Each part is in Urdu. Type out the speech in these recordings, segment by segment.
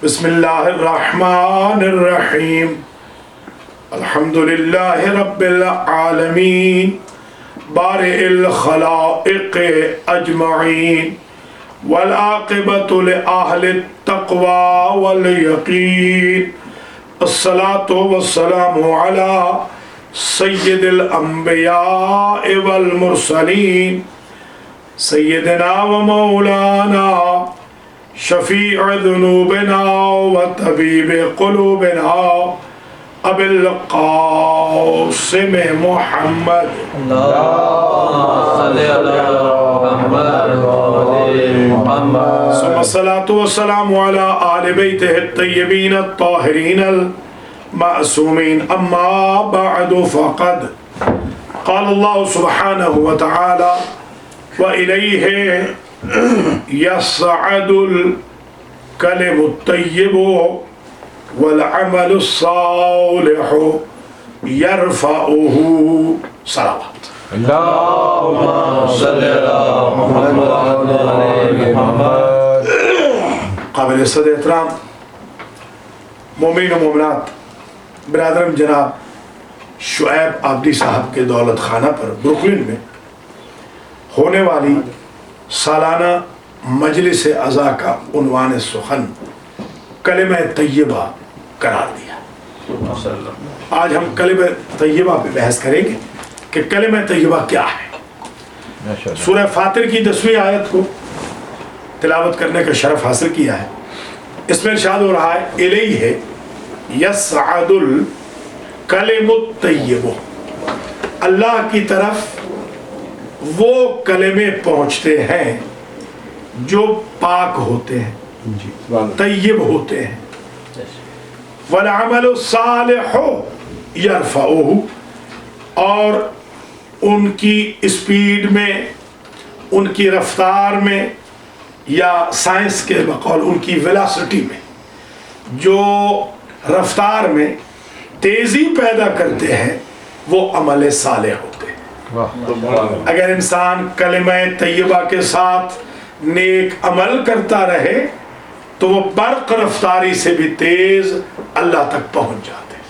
بسم اللہ الرحمن الرحیم الحمد للہ رب العالمین بارئ الخلائق اجمعین والعاقبۃ لأہل التقوی والیقین الصلاة والسلام علی سید الانبیاء والمرسلین سیدنا و مولانا شفیع ذنوبنا و طبیب قلوبنا ابی القاسم محمد ثم الصلاة والسلام على آل بیتہ الطیبین الطاہرین المعصومین اما بعد فقد قال اللہ سبحانہ وتعالی وإلیہ يصعد الكلم الطيب والعمل الصالح يرفعه صلوات اللهم صل على محمد. قابل صد احترام مومنین و مومنات برادرم جناب شعیب عابدی صاحب کے دولت خانہ پر بروکلن میں ہونے والی سالانہ مجلس عزا کا عنوان سخن کلمہ طیبہ قرار دیا. آج ہم کلمہ طیبہ پہ بحث کریں گے کہ کلمہ طیبہ کیا ہے. سورہ فاطر کی 10ویں آیت کو تلاوت کرنے کا شرف حاصل کیا ہے. اس میں ارشاد ہو رہا ہے الیہ یصعد الکلم الطیب، اللہ کی طرف وہ کلمے پہنچتے ہیں جو پاک ہوتے ہیں، طیب ہوتے ہیں. والعمل الصالح یرفعہ، اور ان کی اسپیڈ میں، ان کی رفتار میں، یا سائنس کے بقول ان کی ویلاسٹی میں، جو رفتار میں تیزی پیدا کرتے ہیں وہ عمل صالح ہوتے ہیں. اگر انسان کلمہ طیبہ کے ساتھ نیک عمل کرتا رہے تو وہ برق رفتاری سے بھی تیز اللہ تک پہنچ جاتے ہیں.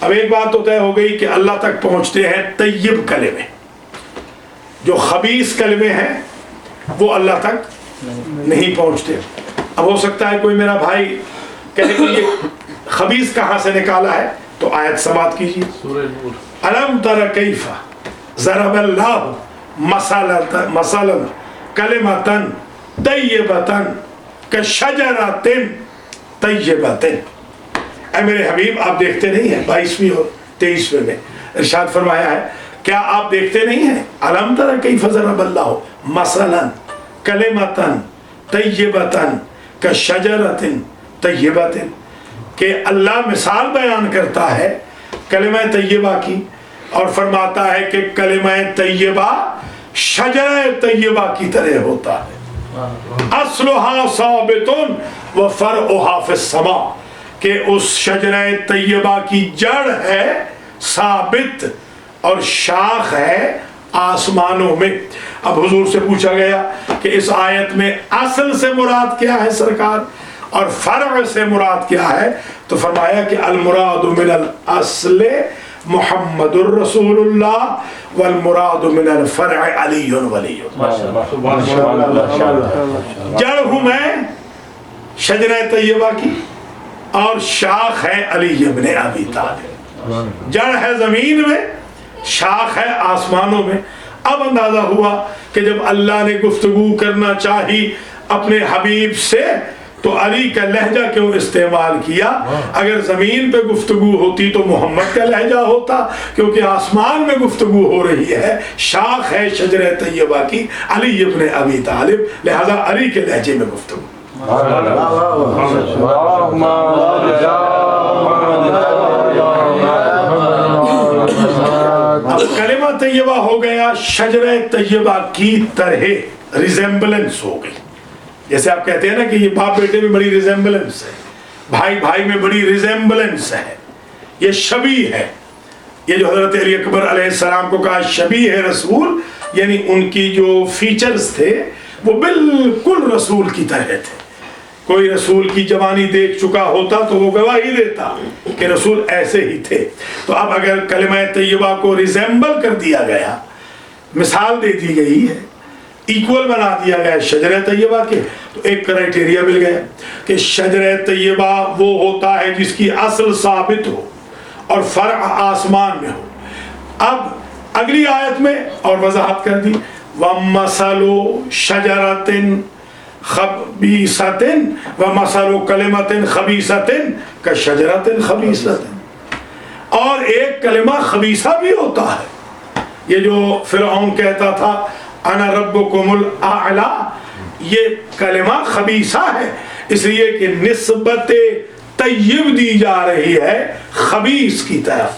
اب ایک بات تو طے ہو گئی کہ اللہ تک پہنچتے ہیں طیب کلمے، جو خبیث کلمے ہیں وہ اللہ تک نہیں پہنچتے. اب ہو سکتا ہے کوئی میرا بھائی کہے کہ یہ خبیث کہاں سے نکالا ہے، تو آیت سماعت کیجیے. الم تر کیف ضرب اللہ مثلا کلمۃ طیبۃ کشجرۃ طیبۃ. اے میرے حبیب آپ دیکھتے نہیں ہیں 22ویں اور 23ویں میں ارشاد فرمایا ہے، کیا آپ دیکھتے نہیں ہیں؟ الم تر کیف ضرب اللہ مثلا کلمۃ طیبۃ کشجرۃ طیبۃ، کہ اللہ مثال بیان کرتا ہے کلمہ طیبہ کی اور فرماتا ہے کہ کلمہ طیبہ شجرہ طیبہ کی طرح ہوتا ہے. اصلها ثابت وفرعها فی السماء، کہ اس شجرہ طیبہ کی جڑ ہے ثابت اور شاخ ہے آسمانوں میں. اب حضور سے پوچھا گیا کہ اس آیت میں اصل سے مراد کیا ہے سرکار اور فرع سے مراد کیا ہے، تو فرمایا کہ المراد من الاصل محمد الرسول اللہ والمراد من الفرع علی ولی. جڑ ہوں میں شجرہ طیبہ کی اور شاخ ہے علی ابن ابی طالب. جڑ ہے زمین میں، شاخ ہے آسمانوں میں. اب اندازہ ہوا کہ جب اللہ نے گفتگو کرنا چاہی اپنے حبیب سے تو علی کا لہجہ کیوں استعمال کیا؟ اگر زمین پہ گفتگو ہوتی تو محمد کا لہجہ ہوتا، کیونکہ آسمان میں گفتگو ہو رہی ہے، شاخ ہے شجرہ طیبہ کی علی ابن ابی طالب، لہذا علی کے لہجے میں گفتگو. اب کلمہ طیبہ ہو گیا شجرہ طیبہ کی طرح ریزمبلنس ہو گئی. جیسے آپ کہتے ہیں نا کہ یہ باپ بیٹے میں بڑی ریزمبلنس ہے، بھائی بھائی میں بڑی ریزمبلنس ہے، یہ شبیہ ہے. یہ جو حضرت علی اکبر علیہ السلام کو کہا شبیہ ہے رسول، یعنی ان کی جو فیچرز تھے وہ بالکل رسول کی طرح تھے. کوئی رسول کی جوانی دیکھ چکا ہوتا تو وہ گواہی دیتا کہ رسول ایسے ہی تھے۔ تو اب اگر کلمہ طیبہ کو ریزیمبل کر دیا گیا، مثال دے دی گئی ہے، ایکول بنا دیا گیا شجرہ طیبہ کے، تو ایک کرائٹیریا مل گیا کہ شجرہ طیبہ وہ ہوتا ہے جس کی اصل ثابت ہو اور فرع آسمان میں ہو۔ اب اگلی آیت میں اور وضاحت کر دی، وَمَثَلُ شَجَرَةٍ خَبِيثَةٍ وَمَثَلُ كَلِمَةٍ خَبِيثَةٍ كَشَجَرَةٍ خَبِيثَةٍ، اور ایک کلمہ خبیثہ بھی ہوتا ہے۔ یہ جو فرعون کہتا تھا انا ربکم الاعلی، یہ کلمہ خبیثہ ہے، اس لیے کہ نسبت طیب دی جا رہی ہے خبیث کی طرف،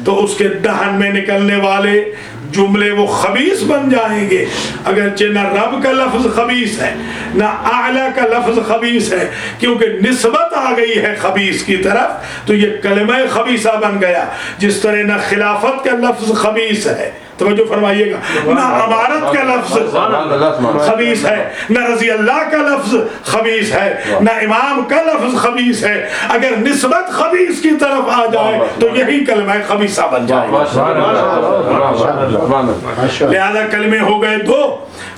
تو اس کے دہن میں نکلنے والے جملے وہ خبیث بن جائیں گے، اگرچہ نہ رب کا لفظ خبیث ہے نہ اعلیٰ کا لفظ خبیث ہے، کیونکہ نسبت آ گئی ہے خبیث کی طرف، تو یہ کلمہ خبیثہ بن گیا۔ جس طرح نہ خلافت کا لفظ خبیث ہے، توجہ فرمائیے گا، نہ امارت کا لفظ خبیث ہے، نہ رضی اللہ کا لفظ خبیث ہے، نہ امام کا لفظ خبیث ہے، اگر نسبت خبیث کی طرف آ جائے تو یہی کلمہ خبیثہ بن جائے۔ لہذا کلمے ہو گئے دو،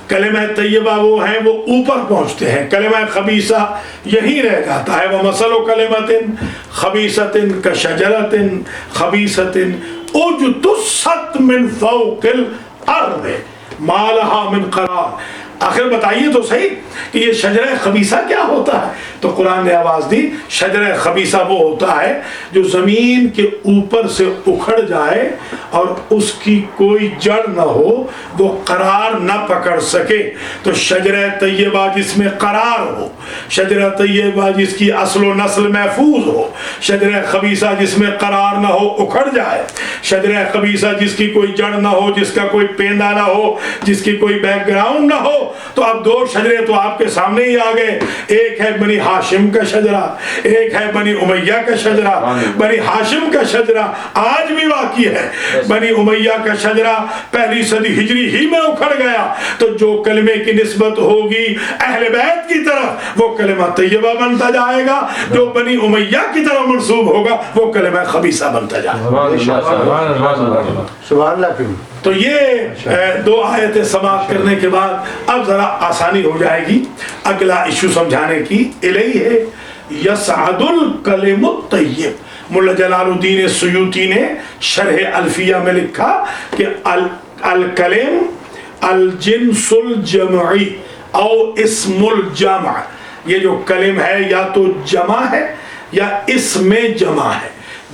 کلمہ طیبہ وہ ہیں وہ اوپر پہنچتے ہیں، کلمہ خبیثہ یہی رہ جاتا ہے۔ وَمَثَلُ كَلِمَةٍ خَبِيثَةٍ كَشَجَرَةٍ خَبِيثَةٍ اجتثت من فوق الارض ما لها من قرار۔ آخر بتائیے تو صحیح کہ یہ شجرہ خبیثہ کیا ہوتا ہے؟ تو قرآن نے آواز دی، شجرہ خبیثہ وہ ہوتا ہے جو زمین کے اوپر سے اکھڑ جائے اور اس کی کوئی جڑ نہ ہو، وہ قرار نہ پکڑ سکے۔ تو شجرہ طیبہ جس میں قرار ہو، شجرہ طیبہ جس کی اصل و نسل محفوظ ہو، شجرہ خبیثہ جس میں قرار نہ ہو، اکھڑ جائے، شجرہ خبیثہ جس کی کوئی جڑ نہ ہو، جس کا کوئی پیندہ نہ ہو، جس کی کوئی بیک گراؤنڈ نہ ہو۔ تو اب دو شجرے تو آپ کے سامنے ہی آ گئے، ایک ہے بنی ہاشم کا شجرہ، ایک ہے بنی امیہ کا شجرہ۔ بنی ہاشم کا شجرہ آج بھی باقی ہے، بنی امیہ کا شجرہ پہلی صدی ہجری ہی میں اکھڑ گیا۔ تو جو کلمے کی نسبت ہوگی اہل بیت کی طرف وہ کلمہ طیبہ بنتا جائے گا، جو بنی امیہ کی طرف منسوب ہوگا وہ کلمہ خبیثہ بنتا جائے گا۔ سبحان اللہ۔ تو یہ دو آیتیں سماعت کرنے کے بعد اب ذرا آسانی ہو جائے گی اگلا ایشو سمجھانے کی۔ الیہ یصعد الکلم الطیب، ملا جلال الدین سیوطی نے شرح الفیہ میں لکھا کہ الکلم الجنس الجمعی او اسم الجمع، یہ جو کلم ہے یا تو جمع ہے یا اسم جمع ہے،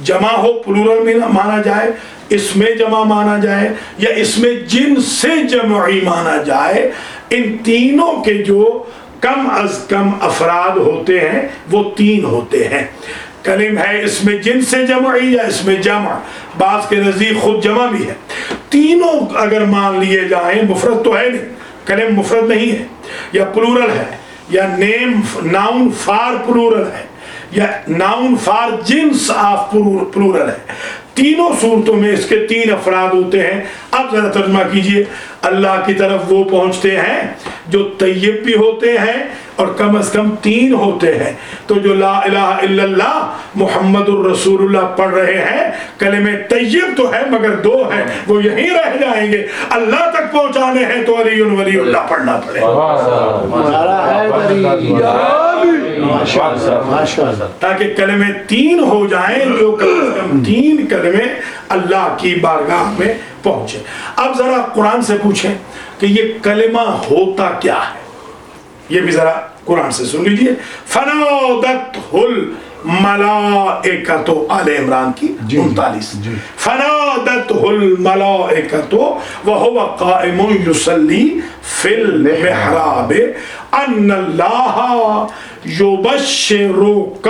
جمع ہو پلورل میں مانا جائے، اس میں جمع مانا جائے، یا اس میں جنس سے جمعی مانا جائے۔ ان تینوں کے جو کم از کم افراد ہوتے ہیں وہ تین ہوتے ہیں۔ کلم ہے اس میں جنس سے جمعی یا اس میں جمع، بعض کے نزدیک خود جمع بھی ہے۔ تینوں اگر مان لیے جائیں، مفرد تو ہے نہیں، کلم مفرد نہیں ہے، یا پلورل ہے، یا ناؤن فار پلورل ہے، یا ناؤن فار جنس آف پلورل ہے، تینوں صورتوں میں اس کے تین افراد ہوتے ہیں۔ اب ذرا ترجمہ کیجئے، اللہ کی طرف وہ پہنچتے ہیں جو طیب بھی ہوتے ہیں اور کم از کم تین ہوتے ہیں۔ تو جو لا الہ الا اللہ محمد الرسول اللہ پڑھ رہے ہیں، کلمہ طیب تو ہے مگر دو ہیں، وہ یہیں رہ جائیں گے۔ اللہ تک پہنچانے ہیں تو علی ولی اللہ پڑھنا پڑے تاکہ کلمے تین ہو جائیں، جو کم از کم تین کلمے اللہ کی بارگاہ میں پہنچے۔ اب ذرا قرآن سے پوچھیں کہ یہ کلمہ ہوتا کیا ہے، یہ بھی ذرا قرآن سے سن لیجئے۔ فنادتہ الملائکۃ، آل عمران کی 39۔ فنادتہ الملائکۃ وہو قائم یصلی فی المحراب ان اللہ یبشرک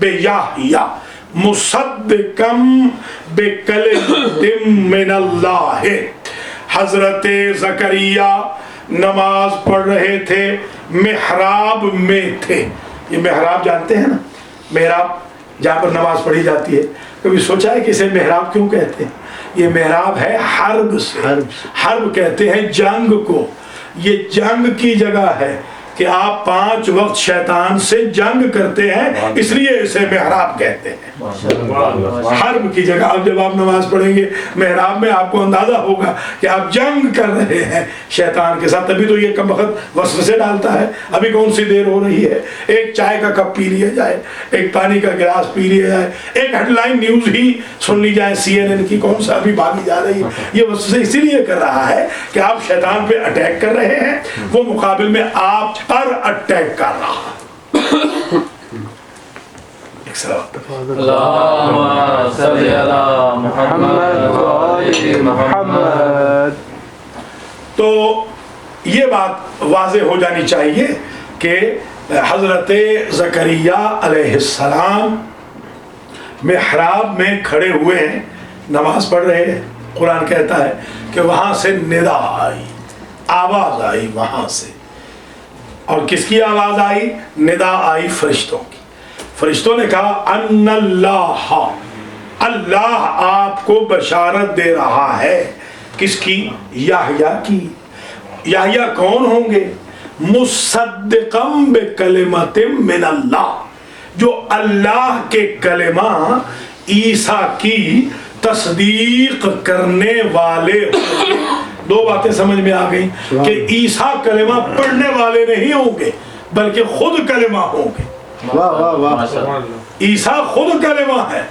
بیحییٰ مصدقا بکلمۃ من اللہ۔ حضرت زکریا نماز پڑھ رہے تھے، محراب میں تھے۔ یہ محراب جانتے ہیں نا، محراب جہاں پر نماز پڑھی جاتی ہے، کبھی سوچا ہے کہ اسے محراب کیوں کہتے ہیں؟ یہ محراب ہے حرب سے، حرب کہتے ہیں جنگ کو، یہ جنگ کی جگہ ہے۔ کہ آپ 5 وقت شیطان سے جنگ کرتے ہیں، اس لیے اسے محراب کہتے ہیں۔ حرب کی جگہ اب جب آپ نماز پڑھیں گے محراب میں، آپ کو اندازہ ہوگا کہ آپ جنگ کر رہے ہیں شیطان کے ساتھ، تبھی تو یہ کم وقت وسوسے ڈالتا ہے۔ ابھی کون سی دیر ہو رہی ہے، ایک چائے کا کپ پی لیا جائے، ایک پانی کا گلاس پی لیا جائے، ایک ہیڈ لائن نیوز ہی سن لی جائے CNN کی، کون سا ابھی بھاگی جا رہی ہے۔ یہ وسوسے اسی لیے کر رہا ہے کہ آپ شیطان پہ اٹیک کر رہے ہیں، وہ مقابل میں آپ پر اٹیک کر رہا ہے۔ ایک صلوات اللهم صل على محمد وآل محمد۔ تو یہ بات واضح ہو جانی چاہیے کہ حضرت زکریا علیہ السلام محراب میں کھڑے ہوئے ہیں، نماز پڑھ رہے ہیں۔ قرآن کہتا ہے کہ وہاں سے ندا آئی، آواز آئی وہاں سے، اور کس کی آواز آئی؟ ندا آئی فرشتوں کی۔ فرشتوں نے کہا ان اللہ، اللہ آپ کو بشارت دے رہا ہے، کس کی؟ یحییٰ کی۔ یحییٰ کون ہوں گے؟ مصدقا بکلمۃ من اللہ، جو اللہ کے کلمہ عیسیٰ کی تصدیق کرنے والے ہوں گے۔ دو باتیں سمجھ میں آ گئی کہ عیسیٰ کلمہ پڑھنے والے نہیں ہوں گے بلکہ خود کلمہ ہوں گے۔ واہ واہ واہ، عیسیٰ خود کلمہ ہے۔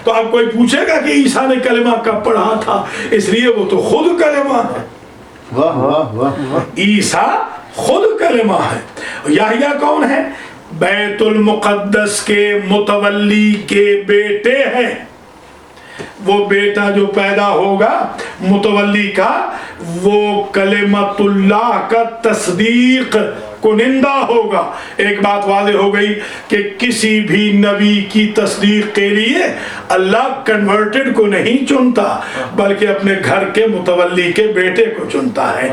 تو اب کوئی پوچھے گا کہ عیسیٰ نے کلمہ کب پڑھا تھا، اس لیے وہ تو خود کلمہ ہے۔ واہ واہ واہ، عیسیٰ خود کلمہ ہے۔ یحییٰ کون ہے؟ بیت المقدس کے متولی کے بیٹے ہیں۔ وہ بیٹا جو پیدا ہوگا متولی کا، وہ کلمت اللہ کا تصدیق کنندہ ہوگا۔ ایک بات واضح ہو گئی کہ کسی بھی نبی کی تصدیق کے لیے اللہ کنورٹڈ کو نہیں چنتا بلکہ اپنے گھر کے متولی کے بیٹے کو چنتا ہے۔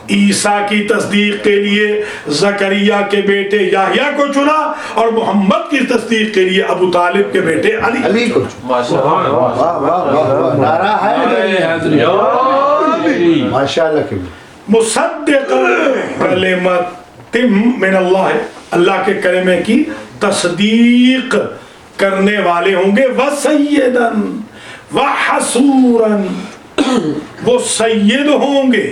عیسیٰ کی تصدیق کے لیے زکریا کے بیٹے یحییٰ کو چنا، اور محمد کی تصدیق کے لیے ابو طالب کے بیٹے علی کو واہ واہ واہ واہ، نعرہ ہے ماشاء اللہ کے مصدق کلمت من اللہ، اللہ کے کلمے کی تصدیق کرنے والے ہوں گے۔ وسیدن وحصورن، وہ سید ہوں گے،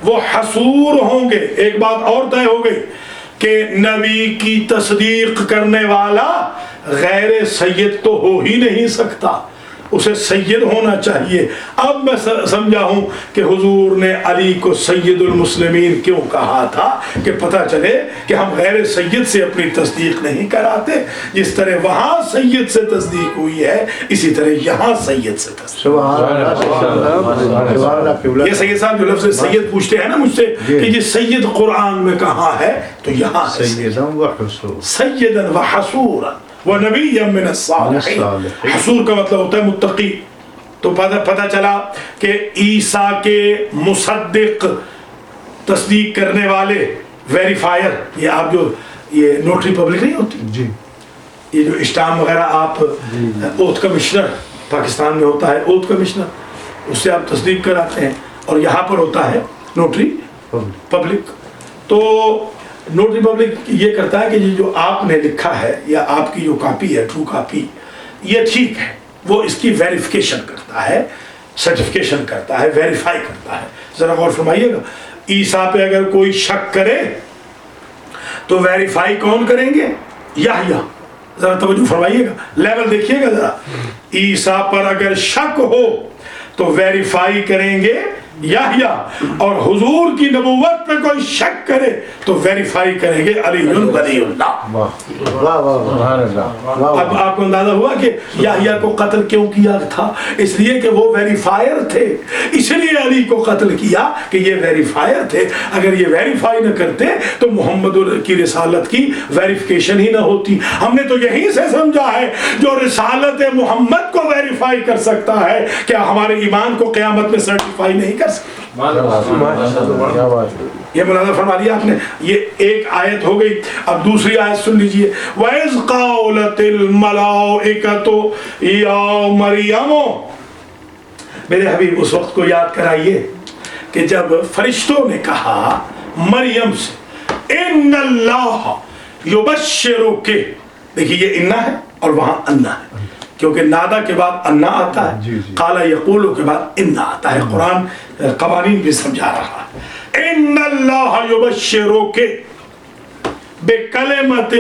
وہ حصور ہوں گے۔ ایک بات اور طے ہو گئی کہ نبی کی تصدیق کرنے والا غیر سید تو ہو ہی نہیں سکتا، اسے سید ہونا چاہیے۔ اب میں سمجھا ہوں کہ حضور نے علی کو سید المسلمین کیوں کہا تھا، کہ پتہ چلے کہ ہم غیر سید سے اپنی تصدیق نہیں کراتے۔ جس طرح وہاں سید سے تصدیق ہوئی ہے، اسی طرح یہاں سید سے تصدیق۔ سبحان اللہ سبحان اللہ۔ یہ سید صاحب جو لفظ سید پوچھتے ہیں نا مجھ سے کہ یہ سید قرآن میں کہاں ہے، تو یہاں ہے سیدن و حصور، سیدن و حصورا وَنَبِيًّا مِّنَ الصَّالِحِينَ۔ حصور کا مطلب ہوتا ہے متقی۔ تو پتہ چلا کہ عیسیٰ کے مصدق، تصدیق کرنے والے، ویریفائر، یہ آپ جو یہ نوٹری پبلک نہیں ہوتی، جی یہ جو اسٹام وغیرہ آپ اوتھ کمشنر پاکستان میں ہوتا ہے، اوتھ کمشنر، اس سے آپ تصدیق کراتے ہیں، اور یہاں پر ہوتا ہے نوٹری پبلک۔ تو نوٹری پبلک یہ کرتا ہے کہ جو آپ نے لکھا ہے یا آپ کی جو کاپی ہے، ٹرو کاپی، یہ ٹھیک ہے، وہ اس کی ویریفیکیشن کرتا ہے، سرٹیفکیشن کرتا ہے، ویریفائی کرتا ہے۔ ذرا غور فرمائیے گا، عیسیٰ پہ اگر کوئی شک کرے تو ویریفائی کون کریں گے؟ یحییٰ۔ ذرا توجہ فرمائیے گا، لیول دیکھیے گا ذرا۔ عیسیٰ پر اگر شک ہو تو ویریفائی کریں گے یحییٰ، اور حضور کی نبوت پہ کوئی شک کرے تو ویریفائی کریں گے علی ولی اللہ۔ واہ واہ واہ، سبحان اللہ۔ اب آپ کو اندازہ ہوا کہ یحییٰ کو قتل کیوں کیا تھا؟ اس لیے کہ وہ ویریفائر تھے، اس لیے علی کو قتل کیا کہ یہ ویریفائر تھے۔ اگر یہ ویریفائی نہ کرتے تو محمد کی رسالت کی ویریفیکیشن ہی نہ ہوتی۔ ہم نے تو یہیں سے سمجھا ہے جو رسالت محمد کو ویریفائی کر سکتا ہے، کیا ہمارے ایمان کو قیامت میں سرٹیفائی نہیں کر سکتا؟ یہ ملاحظہ فرما لیا آپ نے۔ یہ ایک آیت ہو گئی، اب دوسری آیت سن لیجئے۔ وَإِذْ قَالَتِ الْمَلَائِكَةُ يَا مَرْيَمُ، میرے حبیب اس وقت کو یاد کرائیے کہ جب فرشتوں نے کہا مریم سے، ان اللہ یبشرک، دیکھیے یہ انا ہے اور وہاں انا ہے، کیونکہ نادا کے بعد انا آتا ہے، قال یقول کے بعد انا آتا ہے، قرآن قوانین بھی سمجھا رہا ہے۔ ان اللہ یبشرک بکلمۃ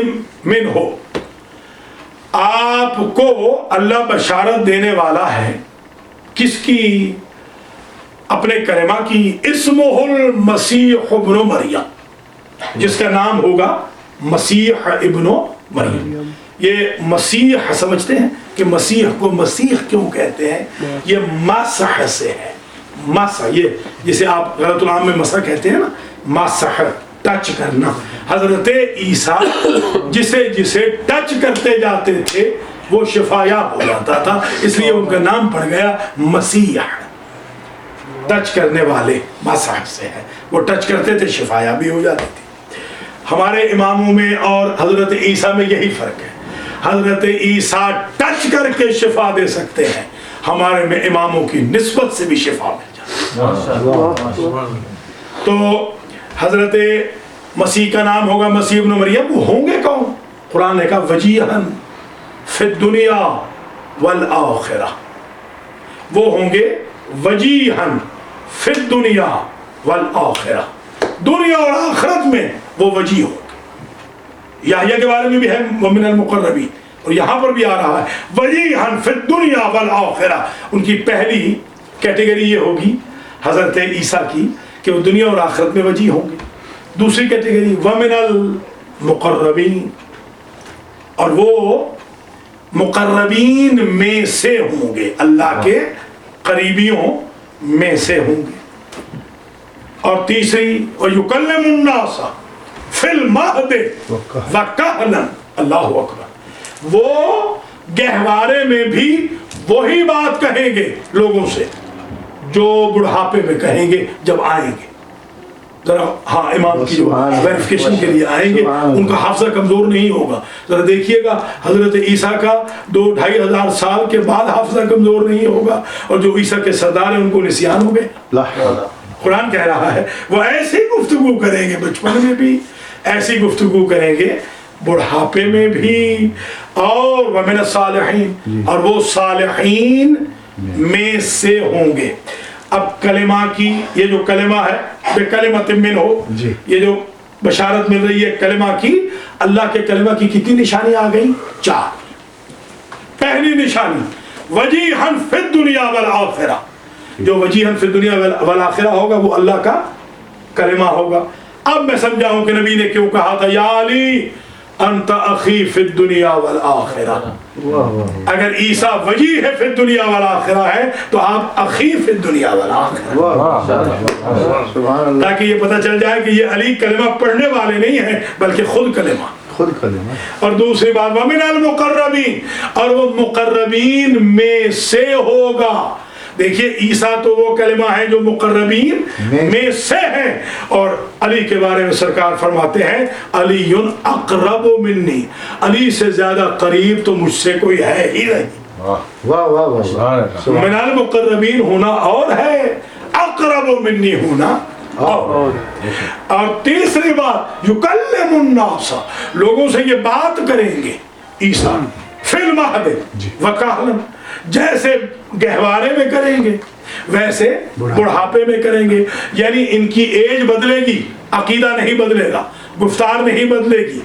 منہ، آپ کو اللہ بشارت دینے والا ہے، کس کی؟ اپنے کلمہ کی، اسمہ المسیح ابن مریم، جس کا نام ہوگا مسیح ابن مریم۔ یہ مسیح سمجھتے ہیں کہ مسیح کو مسیح کیوں کہتے ہیں؟ یہ مسح سے ہے، مسح، یہ جسے آپ غلط العام میں مسح کہتے ہیں نا، مسح ٹچ کرنا۔ حضرت عیسیٰ جسے ٹچ کرتے جاتے تھے وہ شفایاب ہو جاتا تھا، اس لیے ان کا نام پڑ گیا مسیح، ٹچ کرنے والے، مسح سے ہے، وہ ٹچ کرتے تھے شفایابی ہو جاتی تھی۔ ہمارے اماموں میں اور حضرت عیسیٰ میں یہی فرق ہے، حضرت عیسیٰ ٹچ کر کے شفا دے سکتے ہیں، ہمارے میں اماموں کی نسبت سے بھی شفا مل جاتی ہے۔ تو حضرت مسیح کا نام ہوگا مسیح ابن مریم، وہ ہوں گے کون؟ قرآن نے کہا وجیہن فی الدنیا والآخرہ، وہ ہوں گے وجیہن فی الدنیا والآخرہ، دنیا اور آخرت میں وہ وجیہ ہوں گے۔ یحییٰ کے بارے میں بھی ہے ومن المقربین، اور یہاں پر بھی آ رہا ہے وجیہن فی الدنیا والآخرہ۔ ان کی پہلی کیٹیگری یہ ہوگی حضرت عیسیٰ کی کہ وہ دنیا اور آخرت میں وجیہ ہوں گے۔ دوسری کیٹیگری ومن المقربین، اور وہ مقربین میں سے ہوں گے، اللہ کے قریبیوں میں سے ہوں گے۔ اور تیسری وَيُكَلِّمُ النَّاسَ فِي الْمَهْدِ وَكَهْلًا، اللہ اکبر، وہ گہوارے میں بھی وہی بات کہیں گے لوگوں سے جو بڑھاپے میں کہیں گے جب آئیں گے۔ ذرا ہاں امام کی جو ویریفیکیشن کے لیے آئیں گے، ان کا حافظہ کمزور نہیں ہوگا۔ ذرا دیکھیے گا حضرت عیسیٰ کا 2-2.5 سال کے بعد حافظہ کمزور نہیں ہوگا، اور جو عیسیٰ کے سردار ہیں ان کو نسیان ہو گئے۔ قرآن کہہ رہا ہے وہ ایسی گفتگو کریں گے، بچپن میں بھی ایسی گفتگو کریں گے، بڑھاپے میں بھی، اور وَمِنَ الصَّالِحِينَ، اور وہ صالحین میں سے ہوں گے۔ اب کلمہ کی یہ جو کلمہ ہے بِکَلِمَةٍ مِّنْهُ، یہ جو بشارت مل رہی ہے کلمہ کی، اللہ کے کلمہ کی کتنی نشانی آ گئی؟ 4۔ پہلی نشانی وجیہن فی الدنیا والآخرہ، جو وجیہن فی الدنیا والآخرہ ہوگا وہ اللہ کا کلمہ ہوگا۔ اب میں سمجھاؤں کہ نبی نے کیوں کہا تھا یا علی انت اخی فی الدنیا والآخرہ۔ اگر عیسیٰ وجیہ فی الدنیا والآخرہ ہے تو آپ اخی فی الدنیا والآخرہ، تاکہ یہ پتہ چل جائے کہ یہ علی کلمہ پڑھنے والے نہیں ہیں بلکہ خود کلمہ۔ اور دوسری بات وَمِنَ الْمُقَرَّبِينَ، اور وہ مقربین میں سے ہوگا۔ دیکھیے عیسیٰ تو وہ کلمہ ہے جو مقربین میں سے ہیں، اور علی کے بارے میں سرکار فرماتے ہیں علی اقرب منی، علی سے زیادہ قریب تو مجھ سے کوئی ہے ہی نہیں۔ من المقربین ہونا اور ہے، اقرب منی ہونا اور تیسری بات یکلم الناس، لوگوں سے یہ بات کریں گے عیسیٰ فی المہد وکہلا، جیسے گہوارے میں کریں گے ویسے بڑھاپے میں کریں گے، یعنی ان کی ایج بدلے گی، عقیدہ نہیں بدلے گا، گفتار نہیں بدلے گی،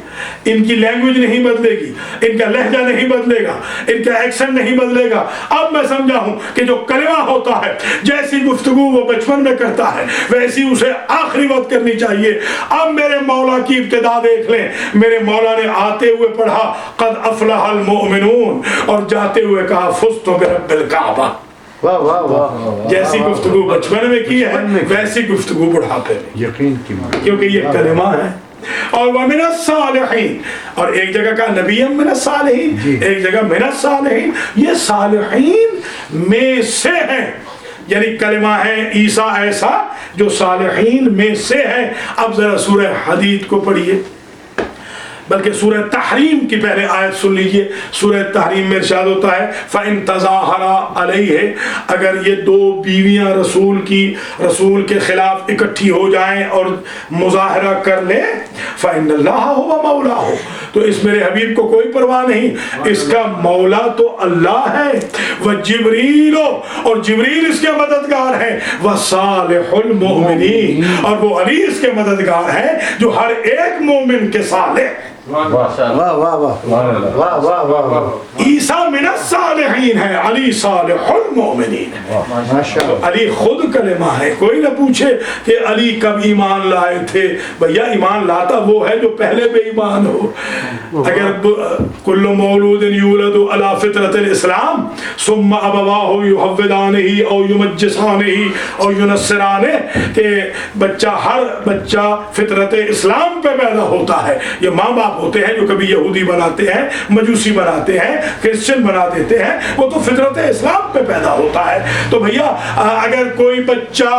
ان کی لینگویج نہیں بدلے گی، ان کا لہجہ نہیں بدلے گا، ان کا ایکسنٹ نہیں بدلے گا۔ اب میں سمجھا ہوں کہ جو کلمہ ہوتا ہے جیسی گفتگو وہ بچپن میں کرتا ہے ویسی اسے آخری وقت کرنی چاہیے۔ اب میرے مولا کی ابتدا دیکھ لیں، میرے مولا نے آتے ہوئے پڑھا قد افلح المؤمنون، اور جاتے ہوئے کہا فزت برب الکعبہ۔ جیسی گفتگو بچپن میں کی ہے ویسی گفتگو بڑھاپے میں، یقین کی بات، کیونکہ یہ کلمہ ہے۔ اور وَمِنَ الصَّالِحِينَ، اور ایک جگہ کا نبی من الصالحین، ایک جگہ من الصالحین، یہ صالحین میں سے ہیں، یعنی کلمہ ہے عیسیٰ ایسا جو صالحین میں سے ہے۔ اب ذرا سورہ حدید کو پڑھیے، بلکہ سورہ تحریم کی پہلے آیت سن لیجئے. سورہ تحریم میں ارشاد ہوتا ہے فَإِن تَظَاهَرَا عَلَيْهِ، اگر یہ دو بیویاں رسول کے خلاف اکٹھی ہو جائیں اور مظاہرہ کر لیں فَإِنَّ اللَّهَ هُوَ مَوْلَاهُ، تو اس میرے حبیب کو کوئی پرواہ نہیں، اس کا مولا تو اللہ ہے. وَجِبْرِيلُ، اور جبریل اس کے مددگار ہے. وَصَالِحُ الْمُؤْمِنِينَ، اور وہ علی اس کے مددگار ہے جو ہر ایک مومن کے صالح. واہ واہ واہ واہ واہ واہ واہ. عیسیٰ من الصالحین ہے، علی صالح المؤمنین ہے. علی خود کلمہ ہے. کوئی نہ پوچھے کہ علی کب ایمان لائے تھے، بھیا ایمان لاتا وہ ہے جو پہلے بے ایمان ہو. اگر کل مولود یولد علی فطرت الاسلام ثم ابواہ یحودانہ او یمجسانہ او ینصرانہ، کہ ہر بچہ فطرت اسلام پہ پیدا ہوتا ہے. یہ ماں باپ ہوتے ہیں جو کبھی یہودی بناتے ہیں، مجوسی بناتے ہیں، کرسچن بنا دیتے ہیں، وہ تو فطرت اسلام پہ پیدا ہوتا ہے. تو بھیا اگر کوئی بچہ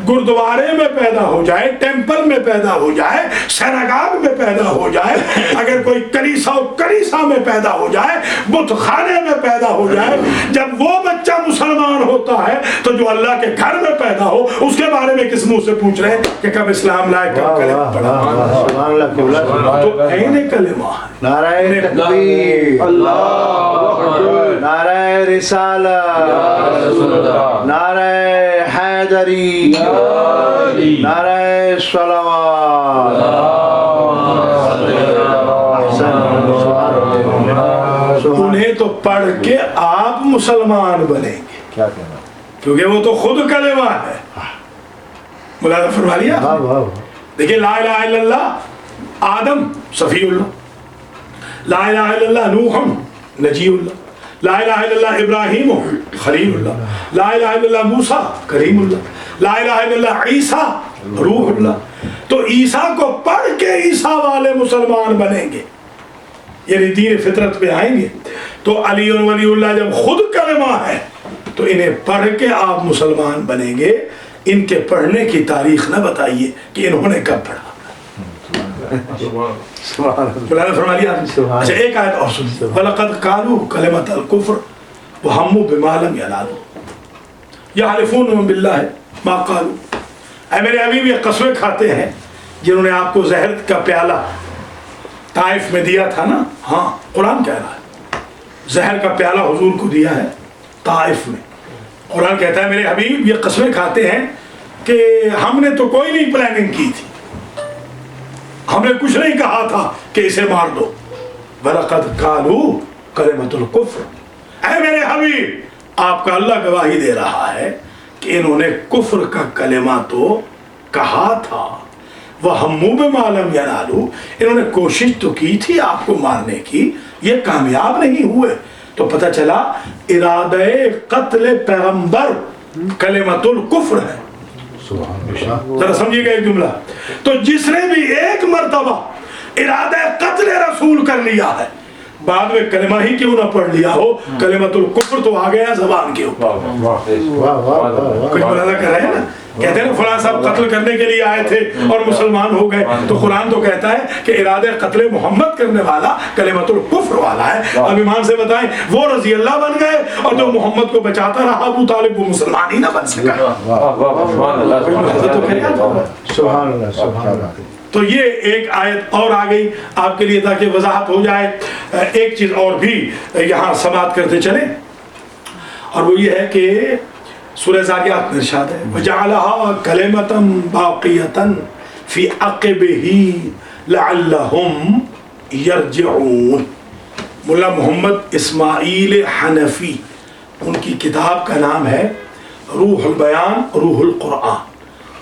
گردوارے میں پیدا ہو جائے، ٹیمپل میں پیدا ہو جائے، سیناگاگ میں پیدا ہو جائے، اگر کوئی کلیسا میں پیدا ہو جائے، بت خانے میں پیدا ہو جائے، جب وہ بچہ مسلمان ہوتا ہے تو جو اللہ کے گھر میں پیدا ہو اس کے بارے میں کس منہ سے پوچھ رہے ہیں کہ کب اسلام لائے، کب کلمہ پڑھا؟ تو عین کلمہ ہے. نعرہ تکبیر، نعرہ رسالت، نعرہ حیدری، نعرہ صلوات. انہیں تو پڑھ کے آپ مسلمان بنیں گے، کیا کہنا، کیونکہ وہ تو خود کلمہ ہے. ملاحظہ فرما لیا. دیکھیں لا الہ الا اللہ آدم صفی اللہ، لا الہ الا اللہ نوح نجی اللہ، لا الہ الا اللہ ابراہیم خلیل اللہ، لا الہ الا اللہ موسیٰ کریم اللہ، لا الہ الا اللہ عیسیٰ روح اللہ. تو عیسیٰ کو پڑھ کے عیسیٰ والے مسلمان بنیں گے، یعنی دین فطرت پہ آئیں گے. تو علی ولی اللہ جب خود کلمہ ہے تو انہیں پڑھ کے آپ مسلمان بنیں گے. ان کے پڑھنے کی تاریخ نہ بتائیے کہ انہوں نے کب پڑھا. فرما لیا. اچھا ایک آیت اور سنیے. وَلَقَدْ قَالُوا كَلِمَةَ الْكُفْرِ وَهَمُّوا بِمَا لَمْ يَنَالُوا يَحْلِفُونَ بِاللَّهِ مَا قَالُوا. اے میرے حبیب یہ قسمیں کھاتے ہیں جنہوں نے آپ کو زہر کا پیالہ طائف میں دیا تھا نا. ہاں قرآن کہہ رہا ہے زہر کا پیالہ حضور کو دیا ہے طائف میں. قرآن کہتا ہے میرے حبیب یہ قسمیں کھاتے ہیں کہ ہم نے تو کوئی نہیں پلاننگ کی تھی، ہم نے کچھ نہیں کہا تھا کہ اسے مار دو. وَلَقَدْ قَالُوا كَلِمَةُ الْكُفْرِ. اے میرے حبیب آپ کا اللہ گواہی دے رہا ہے کہ انہوں نے کفر کا کلمہ تو کہا تھا. وَهَمُّوا بِمَا لَمْ يَنَالُوا، انہوں نے کوشش تو کی تھی آپ کو مارنے کی، یہ کامیاب نہیں ہوئے. تو پتہ چلا ارادہ قتل پیغمبر کلمۃ الکفر ہے. ذرا سمجھیے گا ایک جملہ. تو جس نے بھی ایک مرتبہ ارادہ قتل رسول کر لیا ہے، بعد میں کلمہ ہی کیوں نہ پڑھ لیا ہو، کلمۃ الکفر تو آ گیا زبان کے اوپر. کچھ ملاحظہ کر رہے ہیں نا. کہتے ہیں نا فلاں صاحب قتل کرنے کے لیے آئے تھے اور مسلمان ہو گئے. تو قرآن تو کہتا ہے کہ ارادہ قتل محمد کرنے والا کلمۃ الکفر والا ہے. اب ایمان سے بتائیں وہ رضی اللہ بن گئے اور جو محمد کو بچاتا رہا ابو طالب وہ مسلمان ہی نہ بن سکا. تو یہ ایک آیت اور آ گئی آپ کے لیے تاکہ وضاحت ہو جائے. ایک چیز اور بھی یہاں سماعت کرتے چلیں، اور وہ یہ ہے کہ سورہ زاریات میں ارشاد ہے وَجَعَلَهَا كَلِمَةً بَاقِيَةً فِي عَقِبِهِ لَعَلَّهُمْ يَرْجِعُونَ. ملا محمد اسماعیل حنفی، ان کی کتاب کا نام ہے روح البیان روح القرآن.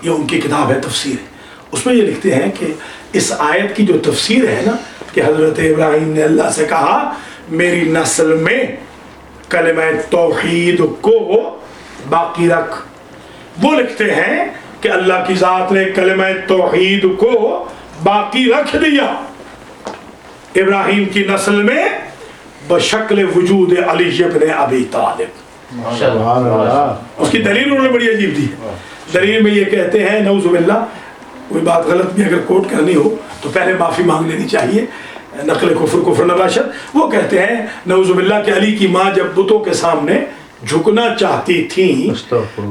یہ ان کی کتاب ہے، تفسیر ہے. اس میں یہ لکھتے ہیں کہ اس آیت کی جو تفسیر ہے نا کہ حضرت ابراہیم نے اللہ سے کہا میری نسل میں کلمہ توحید کو باقی رکھ، وہ لکھتے ہیں کہ اللہ کی ذات نے کلمہ توحید کو باقی رکھ دیا ابراہیم کی نسل میں بشکل وجود علی ابن ابی طالب. اس کی دلیل انہوں نے بڑی عجیب دی ہے. دلیل میں یہ کہتے ہیں نعوذ باللہ، کوئی بات غلط بھی اگر کوٹ کرنی ہو تو پہلے معافی مانگ لینی چاہیے. نقل کفر نباشت، وہ کہتے ہیں نعوذ باللہ کہ علی کی ماں جب بتوں کے سامنے جھکنا چاہتی تھیں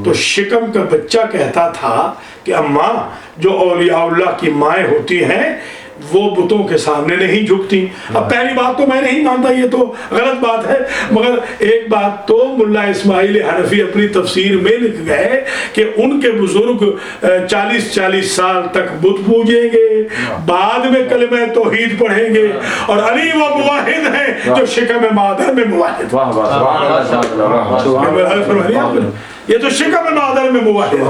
تو شکم کا بچہ کہتا تھا کہ اماں جو اولیاء اللہ کی مائیں ہوتی ہیں وہ بتوں کے سامنے نہیں جھکتی۔ اب پہلی بات تو میں نہیں مانتا، یہ تو غلط بات ہے، مگر ایک بات تو ملا اسماعیل حنفی اپنی تفسیر میں لکھ گئے کہ ان کے بزرگ 40 سال تک بت پوجیں گے، بعد میں کلمہ توحید پڑھیں گے، اور علی وہ موحد ہیں جو شکم مادر میں موحد ہیں۔ یہ تو شکم مادر میں موحد ہے،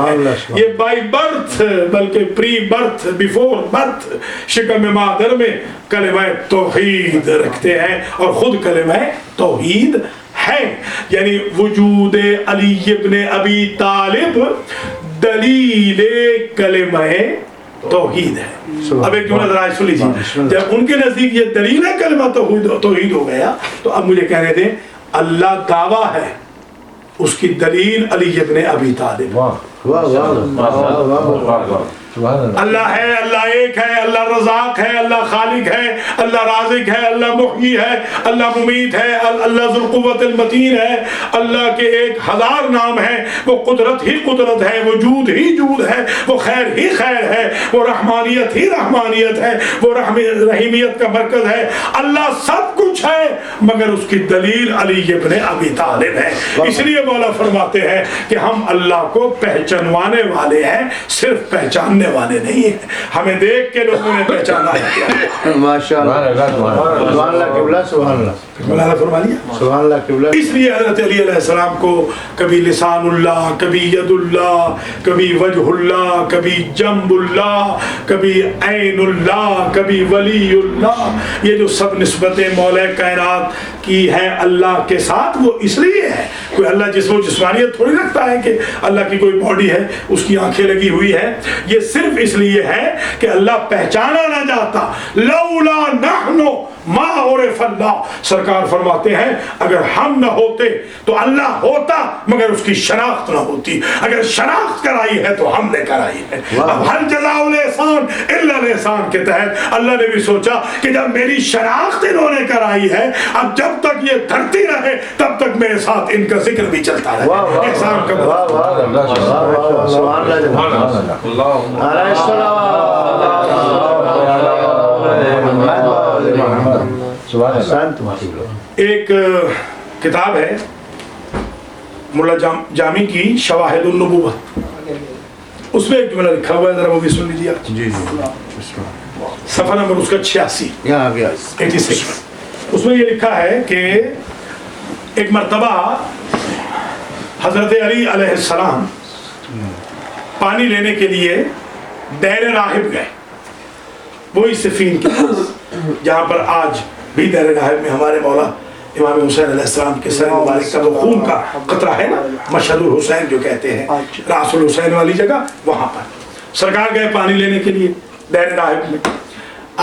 یہ بائی برتھ بلکہ پری برتھ بیفور برتھ شکم مادر میں کلمہ توحید رکھتے ہیں اور خود کلمہ توحید ہے۔ یعنی وجود علی ابن ابی طالب دلیل کلمہ توحید ہے۔ اب ایک جملہ ذرا سن لیجیے، جب ان کے نزدیک یہ دلیل ہے کلمہ توحید ہو گیا تو اب مجھے کہنے دیں اللہ دعویٰ ہے، اس کی دلیل علی ابن ابی طالب۔ اللہ ہے، اللہ ایک ہے، اللہ رزاق ہے، اللہ خالق ہے، اللہ رازق ہے، اللہ محیی ہے، اللہ ممیت ہے، اللہ ذو القوت المتین ہے، اللہ کے 1000 نام ہیں، وہ قدرت ہی قدرت ہے، وہ جود ہی جود ہے، وہ خیر ہی خیر ہے، وہ رحمانیت ہی رحمانیت ہے، وہ رحیمیت کا مرکز ہے، اللہ سب کچھ ہے، مگر اس کی دلیل علی ابن ابی طالب ہے۔ اس لیے مولا فرماتے ہیں کہ ہم اللہ کو پہچانوانے والے ہیں، صرف پہچاننے والے نہیں ہیں، ہمیں دیکھ کے لوگوں نے پہچانا ہے۔ ماشاءاللہ، سبحان اللہ قبلہ، سبحان اللہ، سبحان اللہ قبلہ۔ اس لیے حضرت علی علیہ السلام کو کبھی لسان اللہ، کبھی ید اللہ، کبھی وجہ اللہ، کبھی جنب اللہ، کبھی عین اللہ، کبھی ولی اللہ، یہ جو سب نسبتیں مولا کائنات کی ہیں اللہ کے ساتھ، وہ اس لیے ہے، کوئی اللہ جسم و جسمانیت تھوڑی رکھتا ہے کہ اللہ کی کوئی باڈی ہے، اس کی آنکھیں لگی ہوئی ہے، یہ صرف اس لیے ہے کہ اللہ پہچانا نہ جاتا۔ لولا نحن ما عرف اللہ، سرکار فرماتے ہیں اگر ہم نہ ہوتے تو اللہ ہوتا مگر اس کی شناخت نہ ہوتی، اگر شناخت کرائی ہے تو ہم نے کرائی ہے۔ اب ہر جزاء الاحسان الا الاحسان کے تحت اللہ نے بھی سوچا کہ جب میری شناخت انہوں نے کرائی ہے، اب جب تک یہ دھرتی رہے تب تک میرے ساتھ ان کا ذکر بھی چلتا رہے۔ احسان کا ایک کتاب ہے ملا جامی کی شواہد النبوت، اس میں ایک جملہ لکھا ہوا ہے، ذرا وہ بھی سن لیجیے آپ۔ جی صفحہ نمبر اس کا 86 یہاں آ گیا، 86، اس میں یہ لکھا ہے کہ ایک مرتبہ حضرت علی علیہ السلام پانی لینے کے لیے دیر راہب گئے، وہی صفین کے پاس جہاں پر آج بھی دیر راہب میں ہمارے مولا امام حسین علیہ السلام کے سر مبارک کا وہ خون کا قطرہ ہے نا، مشہد الحسین جو کہتے ہیں، راس الحسین والی جگہ، وہاں پر سرکار گئے پانی لینے کے لیے دیر راہب میں۔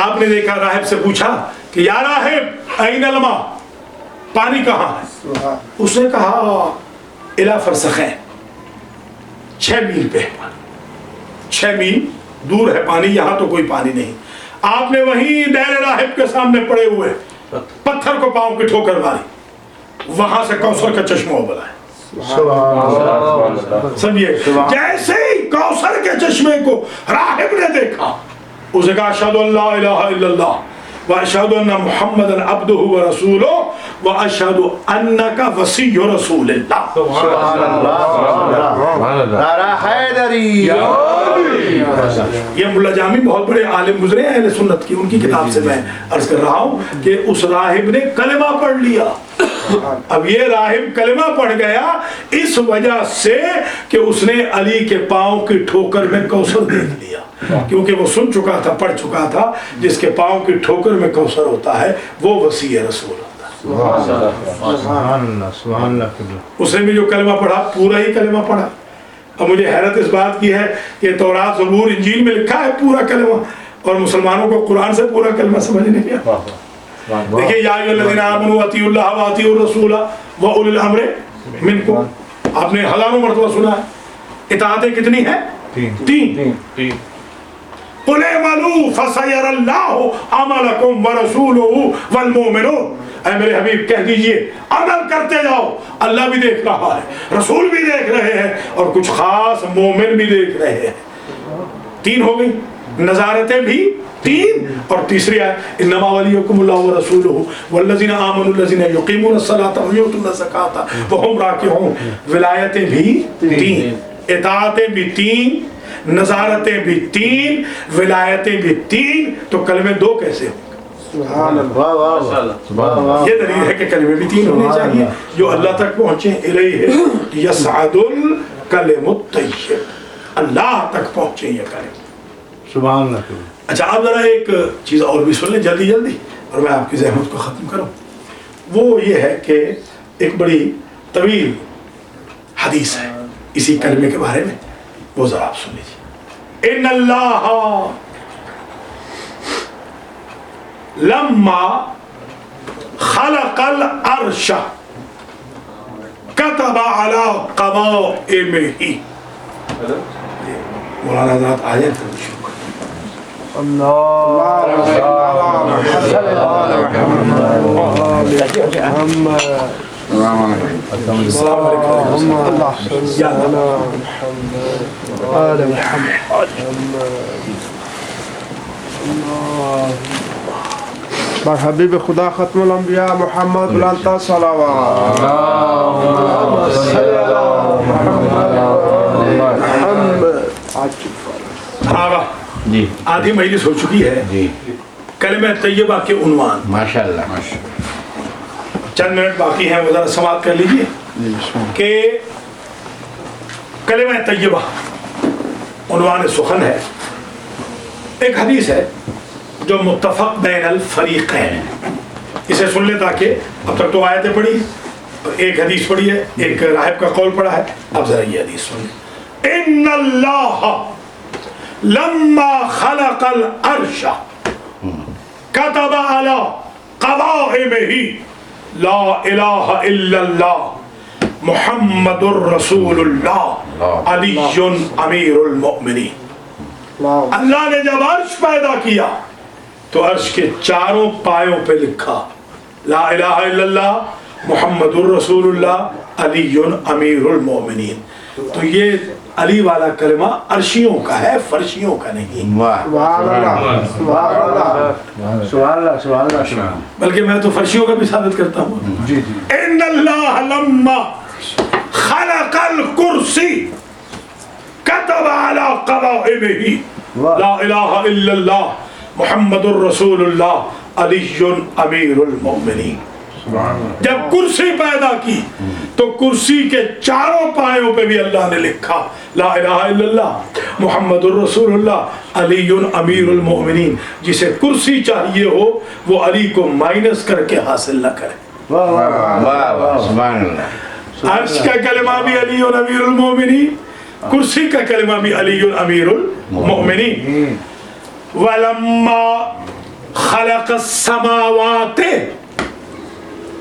آپ نے دیکھا، راہب سے پوچھا کہ یا راہب این الماء، پانی کہاں ہے؟ اس نے کہا الی فرسخین، 6 میل پہ ہے پانی، 6 میل دور ہے پانی، یہاں تو کوئی پانی نہیں۔ آپ نے وہیں دیر راہب کے سامنے پڑے ہوئے پتھر کو پاؤں کی ٹھوکر ماری، وہاں سے کوثر کا چشمہ ابلا ہے۔ سمجھیے، جیسے ہی کوثر کے چشمے کو راہب نے دیکھا، اسے کہا اشہد ان لا الہ الا اللہ واشہد ان محمدًا عبدہ ورسولہ واشہد انک وصی رسول اللہ۔ سبحان اللہ، نعرہ حیدری۔ یہ ملا جامی بہت بڑے عالم گزرے ہیں اہل سنت کی، ان کی کتاب سے میں عرض کر رہا ہوں کہ اس راہب نے کلمہ پڑھ لیا۔ اب یہ راہب کلمہ پڑھ گیا اس وجہ سے کہ اس نے علی کے پاؤں کی ٹھوکر میں کوثر دیکھ لیا، کیونکہ وہ سن چکا تھا، پڑھ چکا تھا، جس کے پاؤں کی ٹھوکر میں کوثر ہوتا ہے وہ وصی رسول ہوتا ہے۔ سبحان اللہ۔ اس نے بھی جو کلمہ پڑھا پورا ہی کلمہ پڑھا۔ اب مجھے حیرت اس بات کی ہے کہ تورات، زبور، انجیل میں لکھا ہے پورا کلمہ، اور مسلمانوں کو قرآن سے پورا کلمہ سمجھ نہیں آیا۔ دیکھیے، یا ایھا الذین آمنوا اطیعوا اللہ واطیعوا الرسول واولی الامر منکم، آپ نے ہزاروں مرتبہ سنا ہے۔ اطاعتیں کتنی ہیں؟ 3۔ قُلْ اعْمَلُوا فَسَيَرَى اللَّهُ عَمَلَكُمْ وَرَسُولُهُ وَالْمُؤْمِنُونَ۔ اے میرے حبیب کہہ دیجئے عمل کرتے جاؤ، اللہ بھی دیکھ رہا ہے، رسول بھی دیکھ رہے ہیں، اور کچھ خاص مومن بھی دیکھ رہے ہیں۔ تین ہو گئی، نظارتیں بھی تین، اور تیسری ہے انما ولیکم اللہ ورسولہ والذین آمنوا الذین یقیمون الصلاۃ ویؤتون الزکاۃ وہم راکعون۔ ولایتیں بھی تین، اطاعتیں بھی تین، نظارتیں بھی تین، ولایتیں بھی تین، تو کلمے دو کیسے ہوں؟ سبحان اللہ، یہ دلیل ہے کہ کلمے بھی تین ہونے چاہیے جو اللہ تک پہنچے۔ الیہ یصعد الکلم الطیب، اللہ تک پہنچے یہ کلمہ۔ سبحان اللہ۔ اچھا اب ذرا ایک چیز اور بھی سن لیں جلدی جلدی، اور میں آپ کی زحمت کو ختم کروں۔ وہ یہ ہے کہ ایک بڑی طویل حدیث ہے اسی کلمے کے بارے میں، وہ ذرا آپ سن لیجیے۔ ان اللہ لما خلق العرش كتب على قوائمه۔ مولانا حضرات آ جائیں تو شروع کریں۔ السلام بر حبیب خدا ختم الانبیاء محمد بلند صلوات۔ آگا جی آدھی مجلس ہو چکی ہے، جی کلمہ طیبہ کے عنوان ماشاء اللہ۔ چند منٹ باقی ہیں، وہ ذرا سماعت کر لیجیے کہ کلمہ طیبہ عنوان سخن ہے۔ ایک حدیث ہے جو متفق بین الفریقین، اسے سن لیں تاکہ اب تک تو آیتیں پڑھی، ایک حدیث پڑھی ہے، ایک راہب کا قول پڑھا ہے، اب ذرا یہ حدیث سن لیں۔ ان اللہ لما خلق العرش كتب على قوائمه لا الہ الا اللہ محمد الرسول اللہ علی امیر المؤمنین۔ اللہ نے جب عرش پیدا کیا تو عرش کے چاروں پایوں پہ لکھا لا الہ الا اللہ محمد الرسول اللہ علی امیر المؤمنین۔ تو یہ علی والا کلمہ عرشیوں کا ہے، فرشیوں کا نہیں، بلکہ میں تو فرشیوں کا بھی ثابت کرتا ہوں۔ ان اللہ لما خلق الکرسی كتب على قوائمه لا الہ الا اللہ محمد الرسول اللہ علی امیر المؤمنین۔ جب کرسی پیدا کی تو کرسی کے چاروں پایوں پہ بھی اللہ نے لکھا لا الہ الا اللہ محمد الرسول اللہ علی امیر المؤمنین۔ جسے کرسی چاہیے ہو وہ علی کو مائنس کر کے حاصل نہ کرے۔ سبحان اللہ۔ عرش کا کلمہ بھی علی امیر المؤمنین، کرسی کا کلمہ بھی علی امیر المؤمنین۔ وَلَمَّا خَلَقَ السَّمَاوَاتِ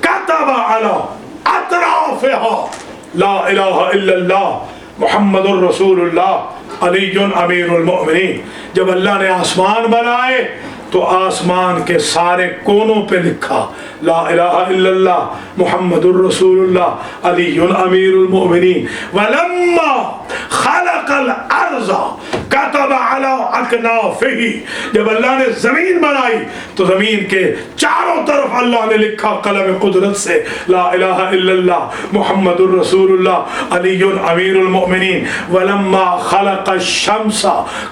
كتب على اطرافها لا الہ الا اللہ محمد الرسول اللہ علی امیر المؤمنین۔ جب اللہ نے آسمان بنائے تو آسمان کے سارے کونوں پہ لکھا لا الہ الا اللہ محمد الرسول اللہ علی امیر المؤمنین۔ ولما خلق الارض كتب على اکنافه، جب اللہ نے زمین بنائی تو زمین کے چاروں طرف اللہ نے لکھا قلم قدرت سے لا الہ الا اللہ محمد الرسول اللہ علی امیر المؤمنین۔ ولما خلق الشمس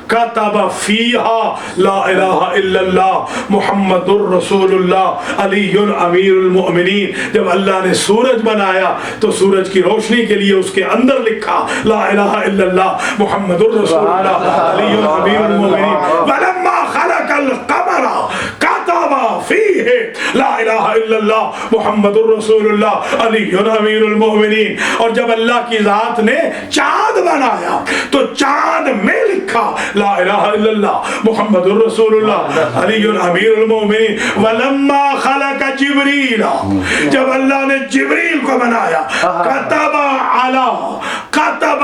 كتب فيها لا الہ الا اللہ محمد الرسول اللہ علی امیر المؤمنین۔ جب اللہ نے سورج بنایا تو سورج کی روشنی کے لیے اس کے اندر لکھا لا الہ الا اللہ محمد الرسول اللہ علی امیر المؤمنین۔ ولما خلق القمر كتب فيه لا الہ الا اللہ محمد الرسول اللہ علی امیر المؤمنین۔ اور جب اللہ کی ذات نے چاند بنایا تو چاند میں لکھا لا الہ الا اللہ محمد الرسول اللہ علی امیر المؤمنین۔ ولما خلق جبریل، جب اللہ نے جبریل کو بنایا كتب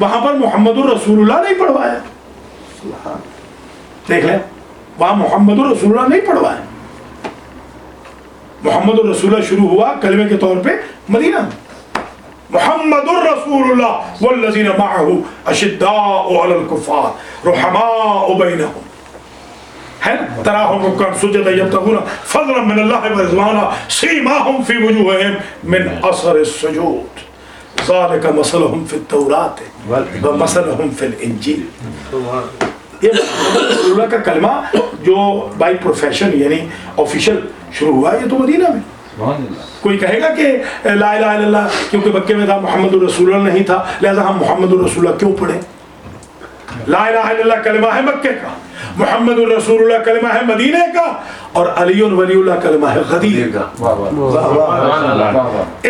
وہاں پر محمد الرسول اللہ نہیں پڑھوایا. دیکھ لیں وہاں محمد الرسول اللہ نہیں پڑھوایا. محمد الرسول اللہ شروع ہوا کلمے کے طور پہ مدینہ میں. محمد الرسول اللہ والذین معه اشداء علی الکفار رحماء بینہم ہے نا تراہم رکعا سجدا یبتغون فضلا من اللہ ورضوانا سیماہم فی وجوہہم من اثر السجود ذالک مثلہم فی التوراۃ ومثلہم فی الانجیل. یہ رسول اللہ کا کلمہ جو بائی پروفیشن یعنی آفیشل شروع ہوا یہ تو مدینہ میں. کوئی کہے گا کہ لا الہ الا اللہ کیونکہ مکے میں تھا محمد الرسول اللہ نہیں تھا لہذا ہم محمد الرسول اللہ کیوں پڑھیں؟ لا الہ الا اللہ کلمہ ہے مکے کا, محمد الرسول اللہ کلمہ ہے مدینہ کا, اور علی ولی اللہ کلمہ ہے غدیر کا.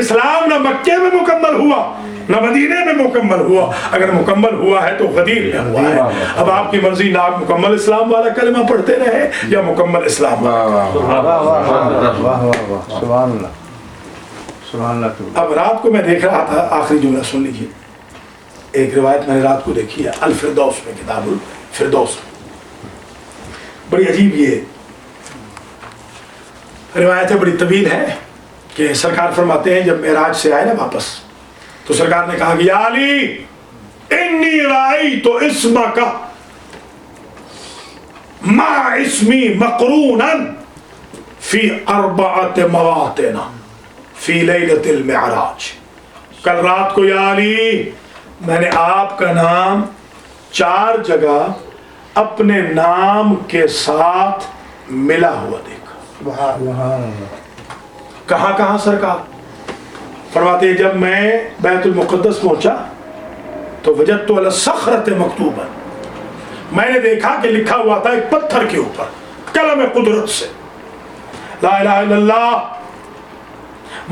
اسلام نہ مکے میں مکمل ہوا نہ مدینے میں مکمل ہوا, اگر مکمل ہوا ہے تو غدیر میں ہوا ہے. اب آپ کی مرضی نہ آپ مکمل اسلام والا کلمہ پڑھتے رہے یا مکمل اسلام والا. اب رات کو میں دیکھ رہا تھا, آخری جملہ سن لیجیے, ایک روایت میں نے رات کو دیکھی ہے الفردوس میں, کتاب الفردوس, بڑی عجیب یہ روایت ہے, بڑی طویل ہے کہ سرکار فرماتے ہیں جب معراج سے آئے نا واپس تو سرکار نے کہا کہ یا علی انی رأیت اسمک مع اسمی مقرونا فی 4 مواطن فی لیلۃ المعراج. کل رات کو یا علی میں نے آپ کا نام 4 جگہ اپنے نام کے ساتھ ملا ہوا دیکھا. کہاں کہاں سرکار؟ فرماتے ہیں جب میں بیت المقدس پہنچا تو وجدت علی الصخرۃ مکتوبا, میں نے دیکھا کہ لکھا ہوا تھا ایک پتھر کے اوپر قلم قدرت سے لا الہ الا اللہ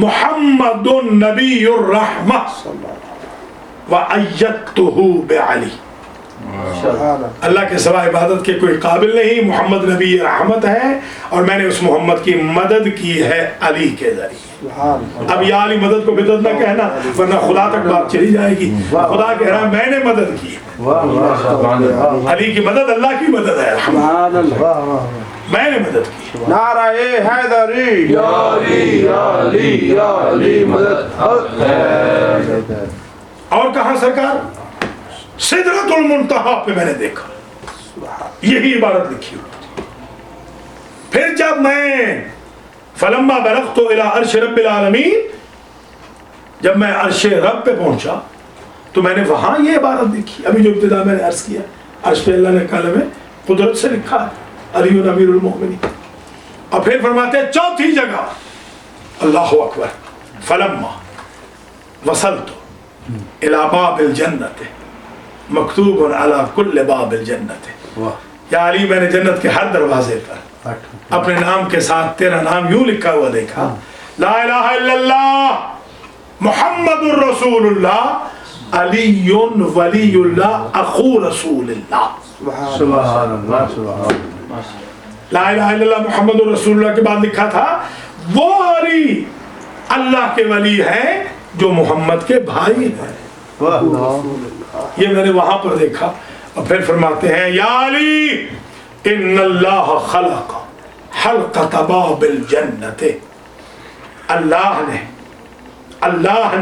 محمد النبی الرحمہ وَأَيَّدْتُهُ بِعَلِي. اللہ کے سوا عبادت کے کوئی قابل نہیں, محمد نبی رحمت ہے اور میں نے اس محمد کی مدد کی ہے علی کے ذریعے. اب یا علی مدد کو بدعت نہ کہنا ورنہ خدا تک بات چلی جائے گی. خدا کہہ رہا میں نے مدد کی, علی کی مدد اللہ کی مدد ہے, میں نے مدد کی. نعرہ حیدری یا علی یا علی یا علی مدد. اور کہاں سرکار؟ سدرۃ المنتہا پہ میں نے دیکھا, یہی عبارت لکھی ہوئی. پھر جب میں فلما بلغت الی عرش رب العالمین, جب میں عرش رب پہ پہنچا تو میں نے وہاں یہ عبارت دیکھی ابھی جو ابتدا میں نے عرض کیا. عرش پہ اللہ نے قلم قدرت سے لکھا ہے علی امیر المؤمنین. اور پھر فرماتے ہیں 4تھی جگہ اللہ اکبر فلما وصلت الى باب الجنت مکتوب علی کل باب الجنت. یا علی میں نے جنت کے ہر دروازے پر اپنے نام کے ساتھ تیرا نام یوں لکھا ہوا دیکھا, لا الہ الا اللہ محمد الرسول اللہ علی ولی اللہ اخو رسول اللہ. سبحان اللہ سبحان اللہ. لا الہ الا اللہ محمد الرسول اللہ کے بعد لکھا تھا وہ علی اللہ کے ولی ہیں جو محمد کے بھائی ہیں. یہ میں نے وہاں پر دیکھا. اور پھر فرماتے ہیں یا علی ان اللہ خلق حلقۃ باب الجنت, اللہ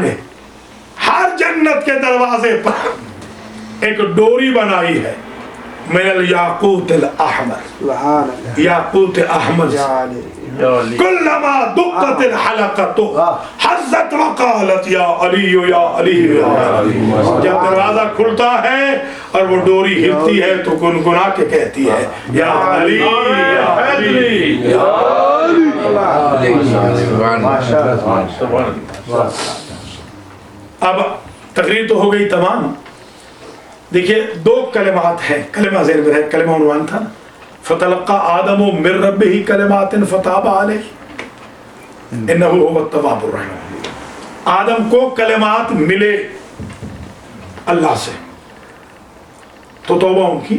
نے ہر جنت کے دروازے پر ایک ڈوری بنائی ہے من الیاقوت الاحمر, یاقوت احمر. کلما دقت الحلقۃ حزت وقالت یا علی یا علی یا علی. جب دروازہ کھلتا ہے اور وہ ڈوری ہلتی ہے تو گنگنا کے کہتی ہے یا علی یا علی یا علی. اب تقریر تو ہو گئی تمام. دیکھیے 2 کلمات ہیں, کلمہ ذہن میں رہے, کلمہ عنوان تھا نا فَتَلَقَّى آدَمُ مِن رَبِّهِ كَلِمَاتٍ فَتَابَ عَلَيْهِ إِنَّهُ هُوَ التَّوَّابُ الرَّحِيمُ. آدم کو کلمات ملے اللہ سے تو توبہ ان کی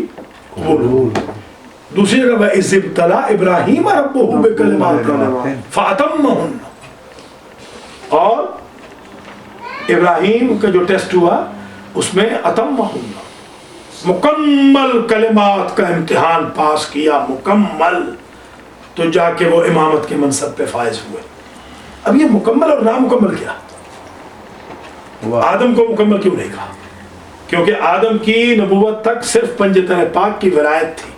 قبول ہو. دوسری جگہ وَإِذِ ابْتَلَىٰ إِبْرَاهِيمَ رَبُّهُ بِكَلِمَاتٍ فَأَتَمَّهُنَّ. اور ابراہیم کا جو ٹیسٹ ہوا اس میں اتمہن مکمل کلمات کا امتحان پاس کیا مکمل، تو جا کے وہ امامت کے منصب پہ فائز ہوئے۔ اب یہ مکمل اور نامکمل کیا؟ آدم کو مکمل کیوں نہیں کہا؟ کیونکہ آدم کی نبوت تک صرف پنجتن پاک کی ولایت تھی،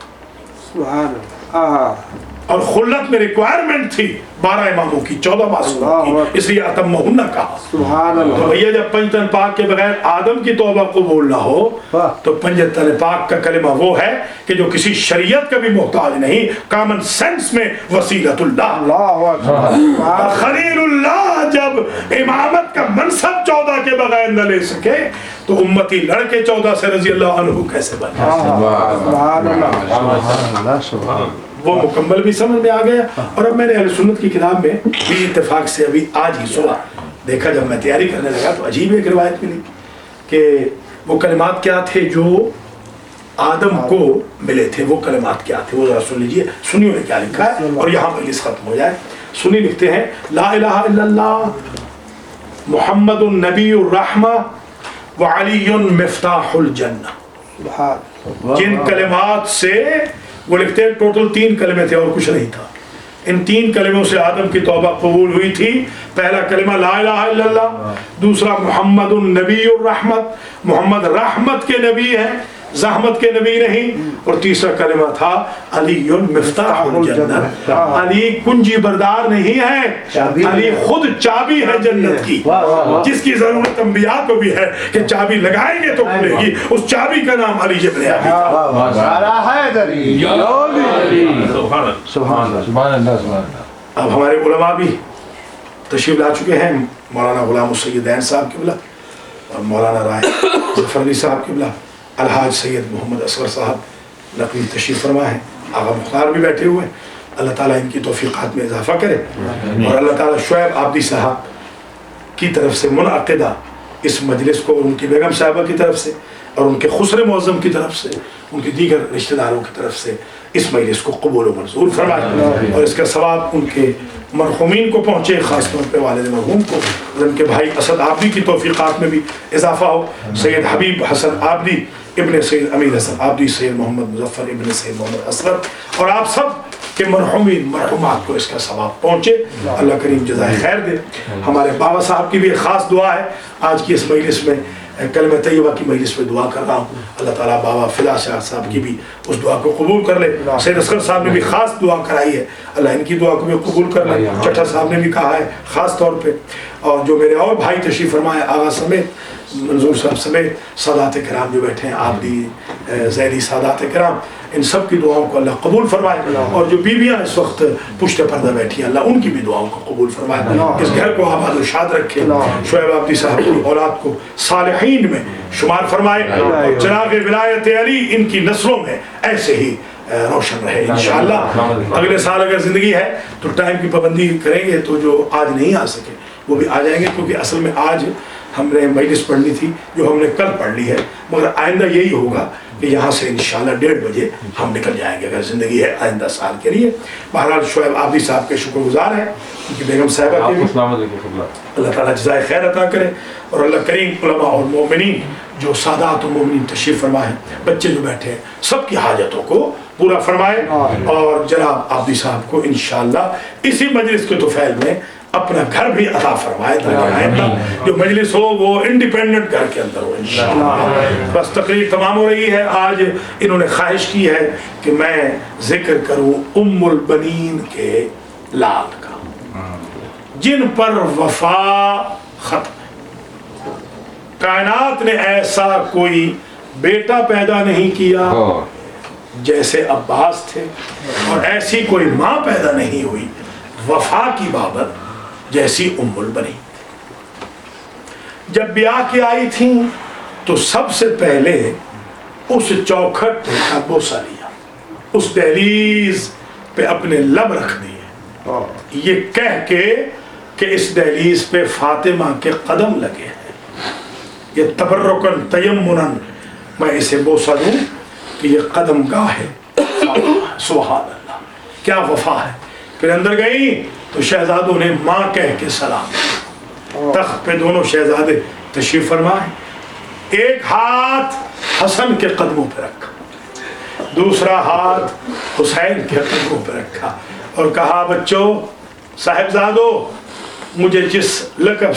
سبحان اللہ، اور خلت میں ریکوائرمنٹ تھی 12 اماموں کی، 14 معصوموں کی، اس لیے اتمہن کہا۔ سبحان تو اللہ، بھیا جب پنجتن پاک کے بغیر آدم کی توبہ قبول نہ ہو تو پنجتن پاک کا کلمہ وہ ہے کہ جو کسی شریعت کا بھی محتاج نہیں، کامن سینس میں وسیلۃ اللہ، اللہ اکبر، خلیل اللہ جب امامت کا منصب 14 کے بغیر نہ لے سکے تو امتی لڑکے 14 سے رضی اللہ عنہ کیسے بن جائے؟ سبحان اللہ، سبحان اللہ، وہ مکمل بھی سمجھ میں آ گیا۔ اور اب میں نے اہل سنت کی کتاب میں بھی اتفاق سے ابھی آج ہی صبح دیکھا، جب میں تیاری کرنے لگا تو عجیب ایک روایت ملی کہ وہ کلمات کیا تھے جو آدم کو ملے تھے، وہ کلمات کیا تھے، وہ ذرا سن لیجئے، سنیوں نے کیا لکھا ہے اور یہاں مجلس ختم ہو جائے۔ سنی لکھتے ہیں لا الہ الا اللہ محمد النبی الرحمہ وعلی مفتاح الجنہ۔ سبحان، جن کلمات سے وہ لکھتے ہیں ٹوٹل 3 کلمے تھے اور کچھ نہیں تھا، ان 3 کلموں سے آدم کی توبہ قبول ہوئی تھی۔ پہلا کلمہ لا الہ الا اللہ، دوسرا محمد النبی الرحمت، محمد رحمت کے نبی ہیں، زحمت کے نبی نہیں، اور تیسرا کلمہ تھا علی مفتاح الجنت، علی کنجی بردار نہیں ہے، علی خود چابی ہے جنت کی، جس کی ضرورت انبیاء کو بھی ہے کہ چابی لگائیں گے تو کھلے گی، اس چابی کا نام علی ابن ابی طالب۔ نعرہ حیدری، سبحان اللہ۔ اب ہمارے علماء بھی تشریف لا چکے ہیں، مولانا غلام السیدین صاحب قبلہ اور مولانا رائے ظفر علی صاحب قبلہ، الحاج سید محمد اصغر صاحب نقوی تشریف فرما ہے، آغا مختار بھی بیٹھے ہوئے، اللہ تعالیٰ ان کی توفیقات میں اضافہ کرے، اور اللہ تعالیٰ شعیب عابدی صاحب کی طرف سے منعقدہ اس مجلس کو، ان کی بیگم صاحبہ کی طرف سے اور ان کے خسر معظم کی طرف سے، ان کے دیگر رشتہ داروں کی طرف سے اس مجلس کو قبول و منظور فرمائے، اور اس کا ثواب ان کے مرحومین کو پہنچے، خاص طور پہ والد مرحوم کو، اور ان کے بھائی اسد عابدی کی توفیقات میں بھی اضافہ ہو، سید حبیب حسن عابدی ابن سید امیر حسن عابدی، سید محمد مظفر ابن سید محمد اسرت، اور آپ سب کہ مرحومین مرحومات کو اس کا ثواب پہنچے، اللہ کریم جزائے خیر دے۔ ہمارے بابا صاحب کی بھی ایک خاص دعا ہے، آج کی اس مجلس میں کلمہ طیبہ کی مجلس میں دعا کر رہا ہوں، اللہ تعالیٰ بابا فدا شاہ صاحب کی بھی اس دعا کو قبول کر لے۔ سید اصغر صاحب نے بھی خاص دعا کرائی ہے، اللہ ان کی دعا کو بھی قبول کر لے۔ چٹھا صاحب نے بھی کہا ہے خاص طور پہ، اور جو میرے اور بھائی تشریف فرمائے، آغا سمیت، منظور صاحب سمیت، سادات کرام جو بیٹھے ہیں، عابدی زیدی سادات کرام، ان سب کی دعاؤں کو اللہ قبول فرمائے، اور جو بیویاں اس وقت پشت پردہ بیٹھی ہیں، اللہ ان کی بھی دعاؤں کو قبول فرمائے، اس گھر کو آباد و شاد رکھے، شعیب عابدی صاحب کی اولاد کو صالحین میں شمار فرمائے، اور چراغ ولایت علی ان کی نسلوں میں ایسے ہی روشن رہے انشاءاللہ۔ اگلے سال اگر زندگی ہے تو ٹائم کی پابندی کریں گے، تو جو آج نہیں آ سکے وہ بھی آ جائیں گے، کیونکہ اصل میں آج ہم نے مجلس پڑھنی تھی جو ہم نے کل پڑھ لی ہے، مگر آئندہ یہی ہوگا کہ یہاں سے انشاءاللہ 1:30 بجے ہم نکل جائیں گے اگر زندگی ہے آئندہ سال کے لیے۔ بہرحال شعیب عابدی صاحب کے شکر گزار ہیں، ان کی بیگم صاحبہ کے بھی اللہ تعالیٰ جزائے خیر عطا کرے، اور اللہ کریم علماء اور مومنین جو سادات و مومنین تشریف فرمائے، بچے جو بیٹھے ہیں، سب کی حاجتوں کو پورا فرمائے، اور جناب عابدی صاحب کو انشاءاللہ اسی مجلس کے طفیل میں اپنا گھر بھی عطا فرمائے، تاکہ آئندہ جو مجلس ہو وہ انڈیپینڈنٹ گھر کے اندر ہو انشاءاللہ۔ بس تقریر تمام ہو رہی ہے، آج انہوں نے خواہش کی ہے کہ میں ذکر کروں ام البنین کے لال کا، جن پر وفا ختم ہے۔ کائنات نے ایسا کوئی بیٹا پیدا نہیں کیا جیسے عباس تھے، اور ایسی کوئی ماں پیدا نہیں ہوئی وفا کی بابت جیسی ام البنین۔ جب بیاہ کی آئی تھیں تو سب سے پہلے اس چوکھٹ کا بوسہ لیا، اس دہلیز پہ اپنے لب رکھ دیے، یہ کہہ کے کہ اس دہلیز پہ فاطمہ کے قدم لگے ہیں، یہ تبرکن تیمنن میں اسے بوسہ دوں کہ یہ قدم گاہ ہے۔ سبحان اللہ، کیا وفا ہے۔ پھر اندر گئی تو شہزادوں نے ماں کہہ کے سلام، تخت پہ دونوں شہزادے تشریف فرمائے، ایک ہاتھ حسن کے قدموں پہ رکھا، دوسرا ہاتھ حسین کے قدموں پہ رکھا اور کہا بچوں، صاحبزادوں، مجھے جس لقب